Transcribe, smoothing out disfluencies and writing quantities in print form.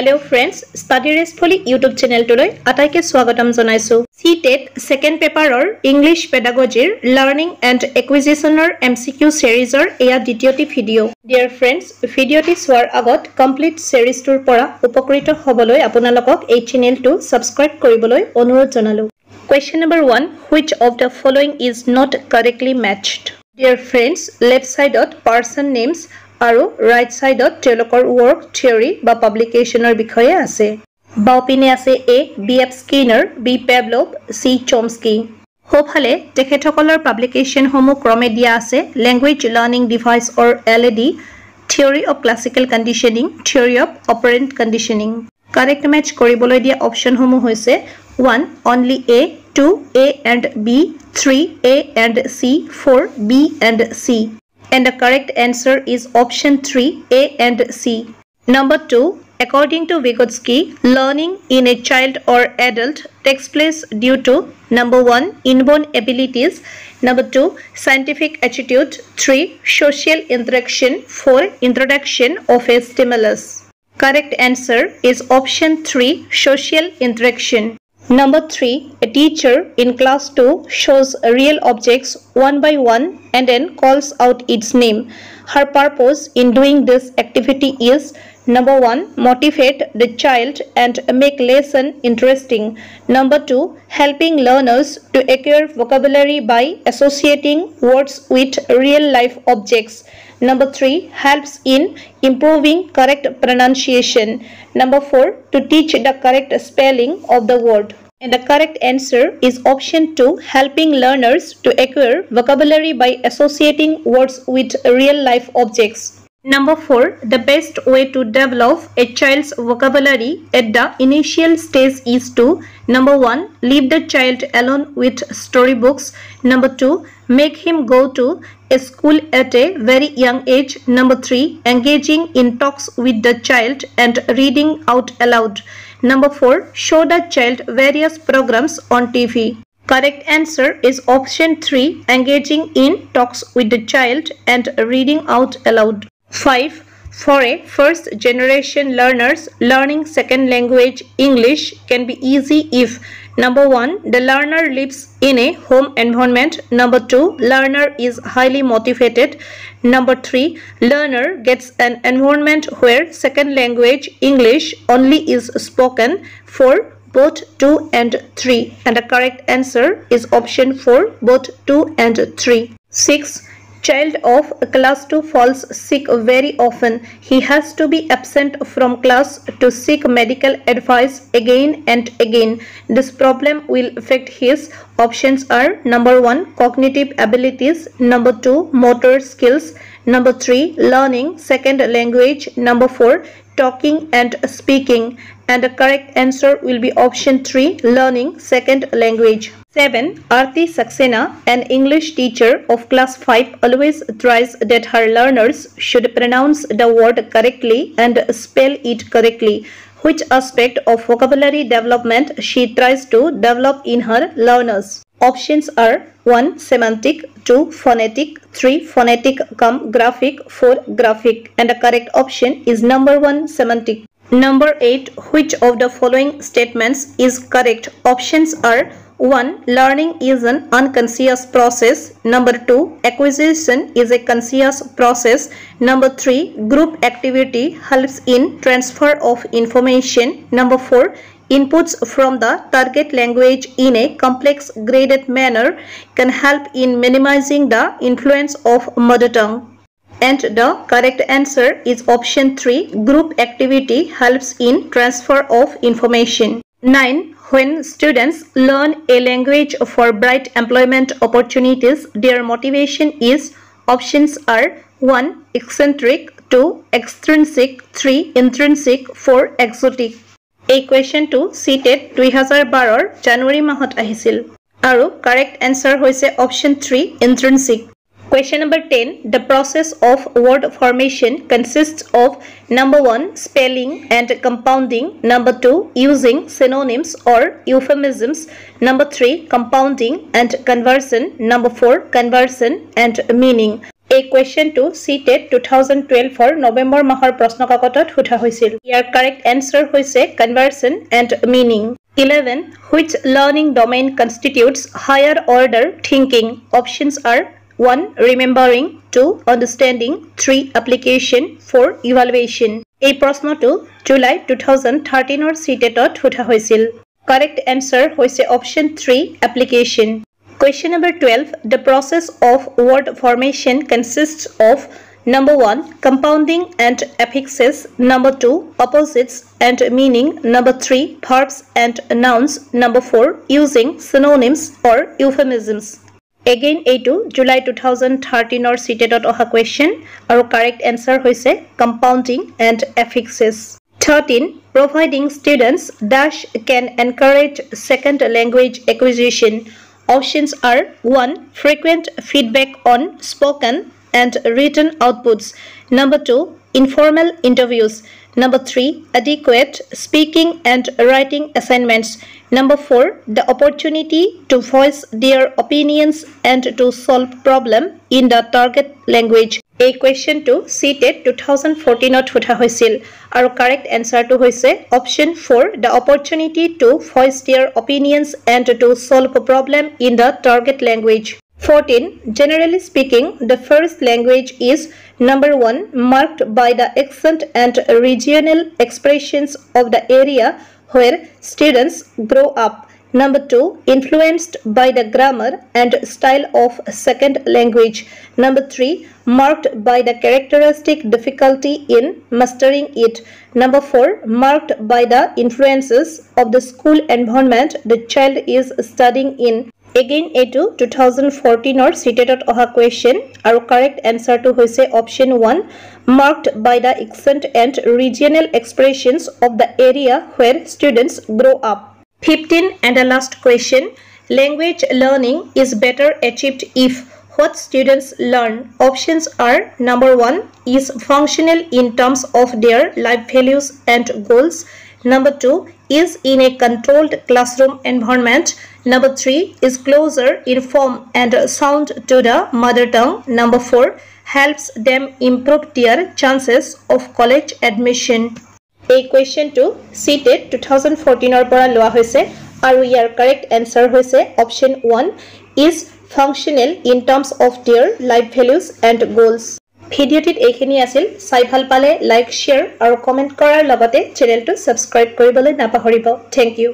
Hello friends, Study Restfully YouTube channel today ataike swagatam janaisu. CTET second paper or English Pedagogy Learning and Acquisition or MCQ series or eya ditioti video. Dear friends, video ti swar agot complete series tur pora upokrito hoboloi apunalokok ei channel to subscribe koriboloi onurodh janalu. Question number 1, which of the following is not correctly matched? Dear friends, left side dot person names আৰু right side ত তেওঁলোকৰ work theory বা publicationৰ বিষয়ে আছে বাওপিনে আছে A B.F. Skinner B. Pavlov C. Chomsky হোফালে তেখেতসকলৰ publication সমূহ ক্ৰমে দিয়া আছে language learning device or LAD theory of classical conditioning theory of operant conditioning correct match কৰিবলৈ দিয়া option সমূহ হৈছে 1 only A 2 A and B 3 A and C 4 B and C And the correct answer is option 3, A and C. Number 2, according to Vygotski, learning in a child or adult takes place due to number 1, inborn abilities, number 2, scientific attitude, 3, social interaction, 4, introduction of a stimulus. Correct answer is option 3, social interaction. Number 3, a teacher in class 2 shows real objects one by one and then calls out its name. Her purpose in doing this activity is number 1, motivate the child and make lesson interesting. Number 2, helping learners to acquire vocabulary by associating words with real life objects. Number 3, helps in improving correct pronunciation. Number 4, to teach the correct spelling of the word. And the correct answer is option 2, helping learners to acquire vocabulary by associating words with real life objects. Number 4, the best way to develop a child's vocabulary at the initial stage is to number 1, leave the child alone with storybooks. Number 2, make him go to a school at a very young age. Number 3, engaging in talks with the child and reading out aloud. Number 4, show the child various programs on TV. Correct answer is option 3, engaging in talks with the child and reading out aloud. 5. For a first generation learners, learning second language English can be easy if number 1, the learner lives in a home environment. Number 2, learner is highly motivated. Number 3, learner gets an environment where second language English only is spoken for both 2 and 3. And the correct answer is option 4, both 2 and 3. 6. Child of class 2 falls sick very often. He has to be absent from class to seek medical advice again and again. This problem will affect his options are number 1, cognitive abilities, number 2, motor skills, number 3, learning second language, number 4, talking and speaking. And the correct answer will be option 3, learning second language. 7. Aarti Saksena, an English teacher of class 5, always tries that her learners should pronounce the word correctly and spell it correctly. Which aspect of vocabulary development she tries to develop in her learners? Options are 1, semantic, 2, phonetic, 3, phonetic cum graphic, 4, graphic. And the correct option is number 1, semantic. Number 8, which of the following statements is correct? Options are 1, learning is an unconscious process. Number 2, acquisition is a conscious process. Number 3, group activity helps in transfer of information. Number 4, inputs from the target language in a complex graded manner can help in minimizing the influence of mother tongue. And the correct answer is option 3, group activity helps in transfer of information. 9. When students learn a language for bright employment opportunities, their motivation is options are 1, eccentric, 2, extrinsic, 3, intrinsic, 4, exotic. এই কুৱেশ্যনটো CTET 2012 January মাহত আহিছিল আৰু correct answer হৈছে অপচন 3 ইন্ট্ৰিনসিক Question number 10. The process of word formation consists of number 1, spelling and compounding, number 2, using synonyms or euphemisms, number 3, compounding and conversion, number 4, conversion and meaning. এই কুৱেশ্যনটো CTET 2012 ৰ নৱেম্বৰ মাহৰ প্ৰশ্নকাকতত সোধা হৈছিল ইয়াৰ কাৰেক্ট এনসাৰ হৈছে conversion and meaning 11 which learning domain constitutes higher order thinking options are 1 remembering 2 understanding 3 application 4 evaluation এই প্ৰশ্নটো জুলাই 2013 ৰ CTET-ত সোধা হৈছিল correct answer hoise option 3 application question number 12 the process of word formation consists of number 1 compounding and affixes number 2 opposites and meaning number 3 verbs and nouns number 4 using synonyms or euphemisms again a2 July 2013 or CTET-ot oha question aru correct answer hoise compounding and affixes 13 providing students dash can encourage second language acquisition options are 1 frequent feedback on spoken and written outputs number 2 informal interviews number 3 adequate speaking and writing assignments number 4 the opportunity to voice their opinions and to solve problem in the target language a question to CTET 2014 ot hota hoisil aru correct answer to hoise option 4 the opportunity to voice their opinions and to solve a problem in the target language 14 generally speaking the first language is number 1 marked by the accent and regional expressions of the area where students grow up number 2 influenced by the grammar and style of second language number 3 marked by the characteristic difficulty in mastering it number 4 marked by the influences of the school environment the child is studying in again a2 2014 or CTET-ot oha question aru correct answer to hoise option 1 marked by the accent and regional expressions of the area where students grow up 15 and the last question language learning is better achieved if what students learn options are number 1 is functional in terms of their life values and goals number 2 is in a controlled classroom environment number 3 is closer in form and sound to the mother tongue number 4 helps them improve their chances of college admission a question to CTET 2014 or pora loa hoise aru yar correct answer hoise option 1 is functional in terms of their life values and goals ভিডিওটিত এইখিনি আছিল চাই ভাল পালে like share আৰু comment কৰাৰ লগতে চেনেলটো subscribe কৰিবলৈ নাপাহৰিব থ্যাংক ইউ